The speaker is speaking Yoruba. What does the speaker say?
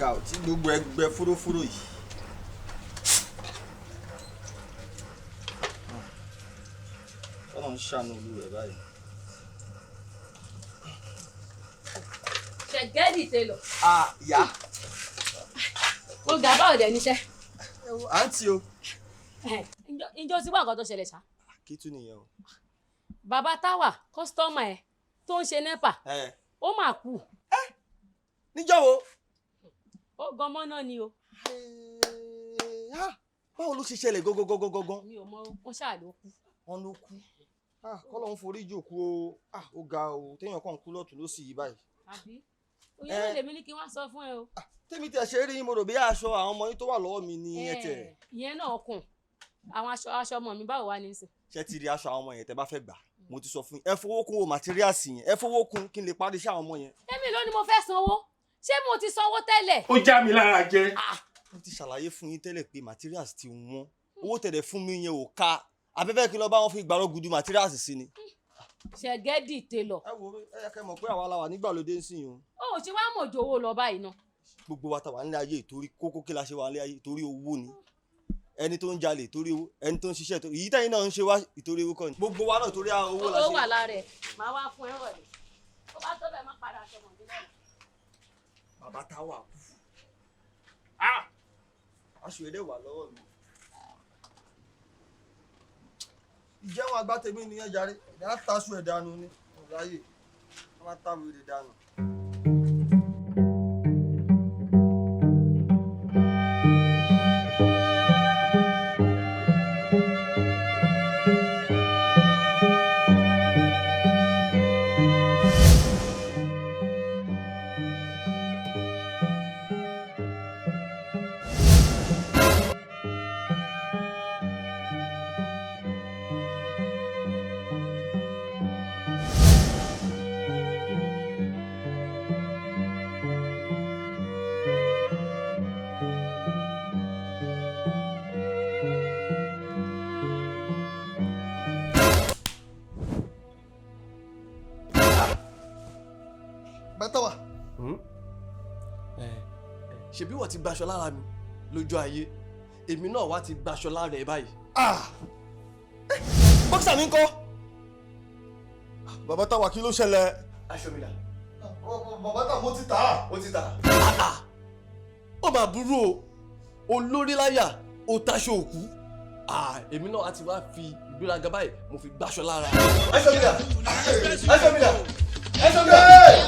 ga ò tí gbogbo ẹgbẹ́ fúrófúró yìí. ọ̀nà ń ṣàánú olú rẹ̀ báyìí. ṣẹ̀gẹ́dì télọ̀. ìyá. ó ga báwo dẹ̀ níṣẹ́. àǹtí o. ìjọ tí wà nǹkan tó ṣẹlẹ̀ ṣá. kí tún nìyẹn o. bàbá táwà kọ́sítọ́mà ẹ̀ tó ń ṣe nẹ́pà ó mà kú. níjọ́ wo. ó gan mọ́nà ni o. báwo ló ṣe ṣẹlẹ̀ gangan. mi ò mọ wọn ṣáà ló kú. wọn ló kú. kọ́lọ́hún forí jòkó o. ó ga o téèyàn kàn kú lọ́tún ló sì yí báyìí. àbí òye ló lèmi ní kí wọ́n sọ fún ẹ o. tèmi tẹ̀ ṣe rí mo rò bí aṣọ àwọn ọmọ yín tó wà lọ́wọ́ mi ní ẹ̀tẹ̀. ìyẹn náà kùn àwọn aṣọ ọmọ mi báwo wá ní sìn. ṣé ti rí aṣọ àwọn ọmọ yẹn tẹ́ bá fẹ́ gbà mo ti sọ fún yín ẹ fowó kún o materials yẹn ẹ fowó kún kí n lè parí iṣẹ́ àwọn ọmọ yẹn. èmi ló ní mo fẹ́ sanwó ṣé mo ti sanwó tẹ́lẹ̀. ó já mi lára jẹ. mo ti ṣàlàyé fún yín tẹ́lẹ̀ pé materials ti wọ́n owó tẹ̀lẹ̀ fún mi yẹn ò ká abẹ́fẹ́ kí n lọ bá wọn fi gbàrọ̀ gudu materials sí ni. ṣẹ̀gẹ́dì télọ̀. ẹ wo ẹ yẹ kẹ́ mọ̀ pé àwa la wà nígbàlódé ń sìn yín o. ó ṣe wá mọ̀jọ owó lọ báyìí náà. gbogbo wa ta wà nílé ayé torí kókó kí la ṣe wà nílé ayé torí owó ni ẹni tó ń jalè torí owó ẹni tó ń ṣiṣẹ́ torí èyí tẹ́yìn náà ń ṣe wá ìtorí owó kọ́ ni gbogbo wa náà torí owó la ṣe. owó wà lára ẹ̀ máa wá fún ẹ rọ̀lẹ́ tó bá tó bẹ́ẹ̀ má padà aṣọ mọ̀ nílẹ̀. bàbá táwa kú aṣọ èdè wà lọ́wọ́ mi. ìjẹun àgbà tèmi nìyẹn jàre ìyá taṣu ẹ̀ dànù ni ọ̀ráyè wọ́n máa táwọn èrè dànù. Bàtàwà. ṣebí wọ́n ti gbaṣọ lára mi lójú ayé èmi náà wá ti gbaṣọ lára ẹ̀ báyìí. bọ́ksà mi ń kọ́. bàbá táwa kí ló ṣẹlẹ̀. aṣọ mi dà. bàbá táwa mo ti tà á. ó ti tà á. ó máa burú o olórí láyà ó taṣọ òkú èmi náà wá ti wá fi ìgbéraga báyìí mo fi gbaṣọ lára. aṣọ mi dà. aṣọ mi dà. aṣọ mi dà.